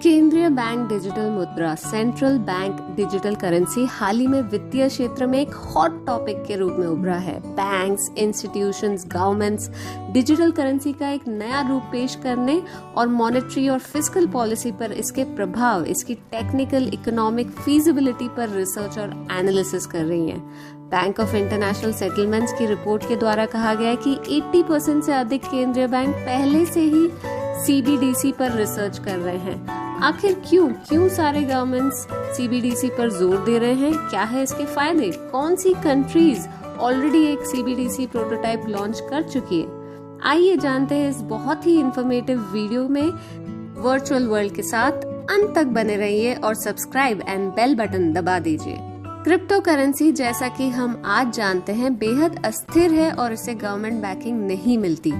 केंद्रीय bank digital मुद्रा central bank digital currency हाल ही में वित्तीय क्षेत्र में एक हॉट टॉपिक के रूप में उभरा है। Banks, institutions, governments digital currency का एक नया रूप पेश करने और मॉनेटरी और फिस्कल पॉलिसी पर इसके प्रभाव, इसकी टेक्निकल इकोनॉमिक फीजिबिलिटी पर रिसर्च और एनालिसिस कर रही हैं। बैंक ऑफ इंटरनेशनल सेटलमेंट्स की रिपोर्ट के द्वारा कहा गया है कि 80% से अधिक केंद्रीय बैंक पहले से ही CBDC पर रिसर्च कर रहे हैं। आखिर क्यों सारे गवर्नमेंट्स CBDC पर जोर दे रहे हैं? क्या है इसके फायदे? कौन सी कंट्रीज ऑलरेडी एक CBDC प्रोटोटाइप लॉन्च कर चुकी है? आइए जानते हैं इस बहुत ही इंफॉर्मेटिव वीडियो में वर्चुअल वर्ल्ड के साथ। अंत तक बने रहिए और सब्सक्राइब एंड बेल बटन दबा दीजिए। क्रिप्टो करेंसी, जैसा कि हम आज जानते हैं, बेहद अस्थिर है और इसे गवर्नमेंट बैकिंग नहीं मिलती।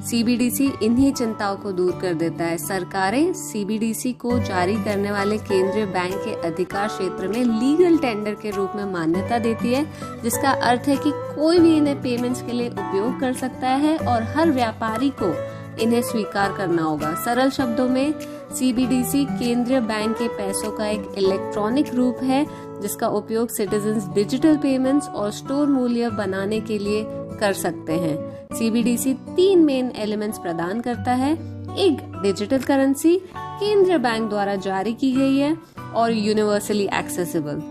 CBDC इन्हीं चिंताओं को दूर कर देता है। सरकारें CBDC को जारी करने वाले केंद्रीय बैंक के अधिकार क्षेत्र में लीगल टेंडर के रूप में मान्यता देती है, जिसका अर्थ है कि कोई भी इन्हें पेमेंट्स के लिए उपयोग कर सकता है और हर व्यापारी को इन्हें स्वीकार करना होगा। सरल शब्दों में CBDC केंद्रीय बैंक के पैसों का एक इलेक्ट्रॉनिक रूप है, जिसका उपयोग सिटीजन्स डिजिटल पेमेंट्स और स्टोर मूल्य बनाने के लिए कर सकते हैं। CBDC 3 मेन एलिमेंट्स प्रदान करता है। एक, डिजिटल करेंसी केंद्रीय बैंक द्वारा जारी की गई है और यूनिवर्सली एक्सेसिबल।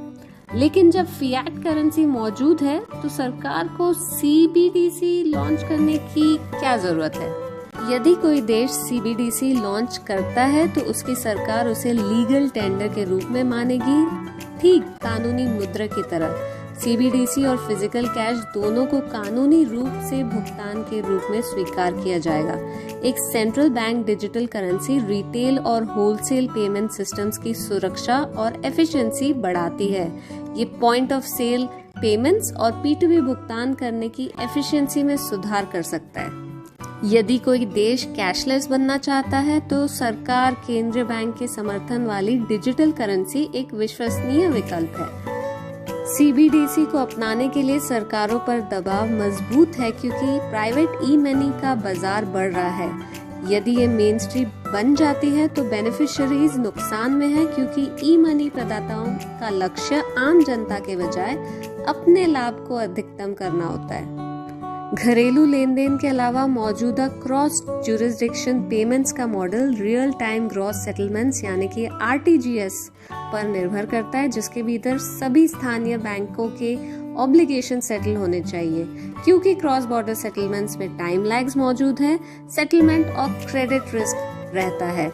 लेकिन जब फिएट करेंसी मौजूद है तो सरकार को CBDC लॉन्च करने की क्या जरूरत है? यदि कोई देश CBDC लॉन्च करता है तो उसकी सरकार उसे लीगल टेंडर के रूप में मानेगी, ठीक कानूनी मुद्रा की तरह। CBDC और फिजिकल कैश दोनों को कानूनी रूप से भुगतान के रूप में स्वीकार किया जाएगा। एक central bank digital currency retail और होलसेल पेमेंट सिस्टम्स की सुरक्षा और एफिशिएंसी बढ़ाती है। ये पॉइंट ऑफ सेल पेमेंट्स और P2P भुगतान करने की एफिशिएंसी में सुधार कर सकता है। यदि कोई देश कैशलेस बनना चाहता है तो सरकार केंद्रीय बैंक के समर्थन वाली डिजिटल करेंसी एक विश्वसनीय विकल्प है। CBDC को अपनाने के लिए सरकारों पर दबाव मजबूत है, क्योंकि प्राइवेट ई-मनी का बाजार बढ़ रहा है। यदि ये मेन स्ट्रीम बन जाती है तो बेनिफिशियरीज नुकसान में है, क्योंकि ई-मनी प्रदाताओं का लक्ष्य आम जनता के बजाय अपने लाभ को अधिकतम करना होता है। घरेलू लेन देन के अलावा मौजूदा क्रॉस ज्यूरिसडिक्शन पेमेंट्स का model real time gross settlements यानी कि RTGS पर निर्भर करता है, जिसके भीतर सभी स्थानीय बैंकों के ऑब्लिगेशन सेटल होने चाहिए। क्योंकि क्रॉस बॉर्डर सेटलमेंट्स में टाइम लैग्स मौजूद है, सेटलमेंट और क्रेडिट रिस्क रहता है।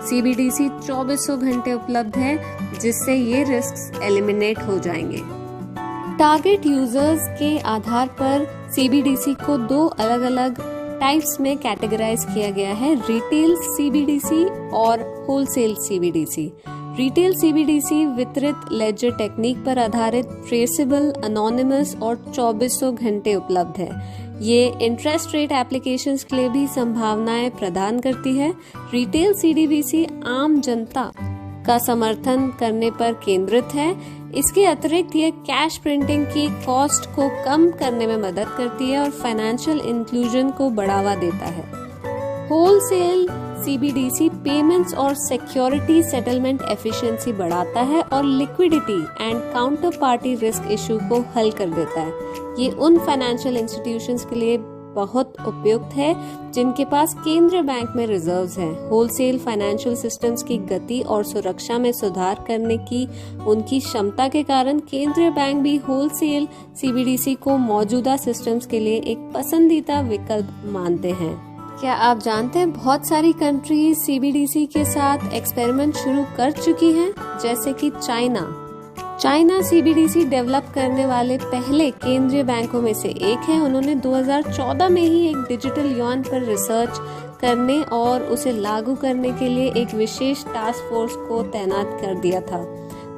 CBDC 2400 घंटे उपलब्ध है, जिससे ये रिस्क एलिमिनेट हो जाएंगे। टारगेट यूजर्स के आधार पर CBDC को 2 अलग अलग टाइप्स में कैटेगराइज किया गया है, रिटेल CBDC और होलसेल CBDC। रिटेल CBDC वितरित लेजर टेक्निक पर आधारित, ट्रेसेबल, अनोनिमस और 2400 घंटे उपलब्ध है। ये इंटरेस्ट रेट एप्लीकेशंस के लिए भी संभावनाएं प्रदान करती है। रिटेल CBDC आम जनता का समर्थन करने पर केंद्रित है। इसके अतिरिक्त ये कैश प्रिंटिंग की कॉस्ट को कम करने में मदद करती है और फाइनेंशियल इंक्लूजन को बढ़ावा देता है। होलसेल CBDC पेमेंट्स और सिक्योरिटी सेटलमेंट एफिशिएंसी बढ़ाता है और liquidity and counter party risk issue को हल कर देता है। ये उन फाइनेंशियल इंस्टीट्यूशंस के लिए बहुत उपयुक्त है जिनके पास केंद्रीय बैंक में रिजर्व्स हैं। होलसेल फाइनेंशियल सिस्टम्स की गति और सुरक्षा में सुधार करने की उनकी क्षमता के कारण केंद्रीय बैंक भी होलसेल CBDC को मौजूदा सिस्टम्स के लिए एक पसंदीदा विकल्प मानते हैं। क्या आप जानते हैं बहुत सारी कंट्रीज CBDC के साथ एक्सपेरिमेंट शुरू कर चुकी हैं, जैसे कि चाइना CBDC डेवलप करने वाले पहले केंद्रीय बैंकों में से एक है। उन्होंने 2014 में ही एक डिजिटल युआन पर रिसर्च करने और उसे लागू करने के लिए एक विशेष टास्क फोर्स को तैनात कर दिया था।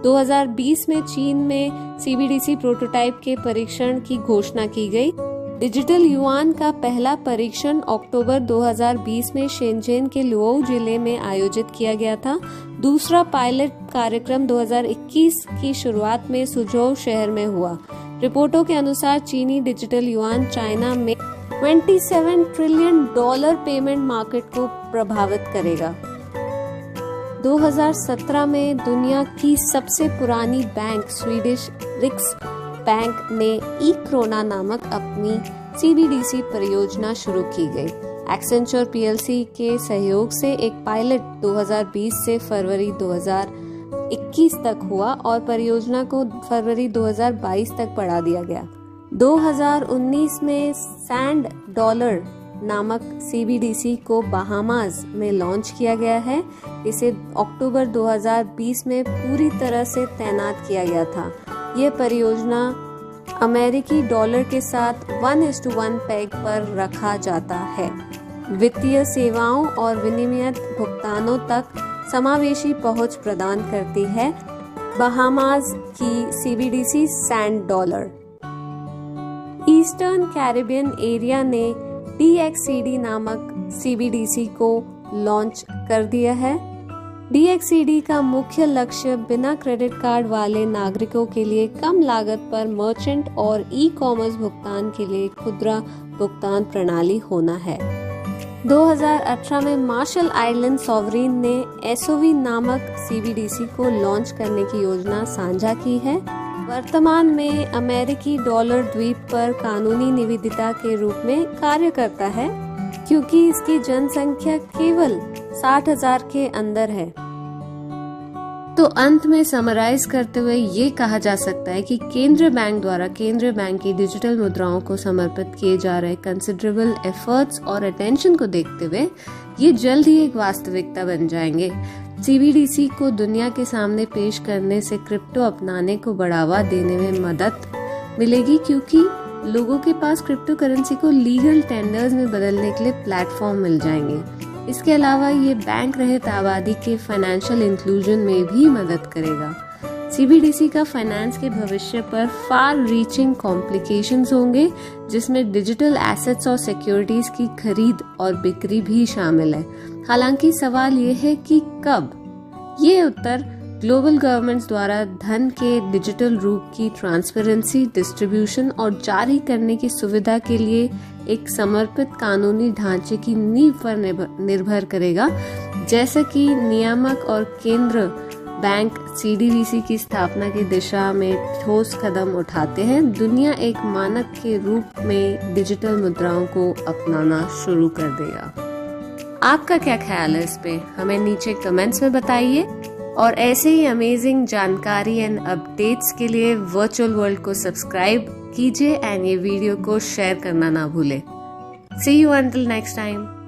2020 में चीन में CBDC प्रोटोटाइप के परीक्षण की घोषणा की गई। डिजिटल युआन का पहला परीक्षण अक्टूबर 2020 में शेनज़ेन के लुओ जिले में आयोजित किया गया था। दूसरा पायलट कार्यक्रम 2021 की शुरुआत में सुझोउ शहर में हुआ। रिपोर्टों के अनुसार चीनी डिजिटल युआन चाइना में $27 ट्रिलियन पेमेंट मार्केट को प्रभावित करेगा। 2017 में दुनिया की सबसे पुरानी बैंक स्वीडिश रिक्स बैंक ने ई-क्रोना नामक अपनी CBDC परियोजना शुरू की गई। एक्सेंचर PLC के सहयोग से एक पायलट 2020 से फरवरी 2021 तक हुआ और परियोजना को फरवरी 2022 तक बढ़ा दिया गया। 2019 में सैंड डॉलर नामक CBDC को बहामास में लॉन्च किया गया है। इसे अक्टूबर 2020 में पूरी तरह से तैनात किया गया था। यह परियोजना अमेरिकी डॉलर के साथ 1:1 पेग पर रखा जाता है। वित्तीय सेवाओं और विनिमय भुगतानों तक समावेशी पहुंच प्रदान करती है। बहामास की CBDC sand dollar. Eastern Caribbean area ने DXCD नामक CBDC को लॉन्च कर दिया है। DXCD का मुख्य लक्ष्य बिना क्रेडिट कार्ड वाले नागरिकों के लिए कम लागत पर मर्चेंट और ई-कॉमर्स भुगतान के लिए खुदरा भुगतान प्रणाली होना है। 2018 में मार्शल आइलैंड सॉवरीन ने SOV नामक CBDC को लॉन्च करने की योजना साझा की है। वर्तमान में अमेरिकी डॉलर द्वीप पर कानूनी निविदिता के रूप में कार्य करता है, क्योंकि इसकी जनसंख्या केवल 60,000 के अंदर है। तो अंत में समराइज करते हुए ये कहा जा सकता है कि केंद्रीय बैंक द्वारा केंद्रीय बैंक की डिजिटल मुद्राओं को समर्पित किए जा रहे कंसिडरेबल एफर्ट्स और अटेंशन को देखते हुए ये जल्द ही एक वास्तविकता बन जाएंगे। CBDC को दुनिया के सामने पेश करने से क्रिप्टो अपनाने को बढ़ावा देने में मदद मिलेगी, क्योंकि लोगों के पास क्रिप्टो करेंसी को लीगल टेंडर्स में बदलने के लिए प्लेटफॉर्म मिल जाएंगे। इसके अलावा ये बैंक रहित आबादी के फाइनेंशियल इंक्लूजन में भी मदद करेगा। CBDC का फाइनेंस के भविष्य पर फार रीचिंग कॉम्प्लिकेशंस होंगे, जिसमें डिजिटल एसेट्स और सिक्योरिटीज की खरीद और बिक्री भी शामिल है। हालांकि सवाल ये है कि कब। ये उत्तर ग्लोबल गवर्नमेंट्स द्वारा धन के डिजिटल रूप की ट्रांसपेरेंसी, डिस्ट्रीब्यूशन और जारी करने की सुविधा के लिए एक समर्पित कानूनी ढांचे की नींव पर निर्भर करेगा। जैसे कि नियामक और केंद्र बैंक CBDC की स्थापना की दिशा में ठोस कदम उठाते हैं, दुनिया एक मानक के रूप में डिजिटल मुद्राओं को अपनाना शुरू कर देगा। आपका क्या ख्याल है इस पे? हमें नीचे कमेंट्स में बताइए और ऐसे ही अमेजिंग जानकारी एंड अपडेट्स के लिए वर्चुअल वर्ल्ड को सब्सक्राइब कीजिए एंड ये वीडियो को शेयर करना ना भूले। See you until next time.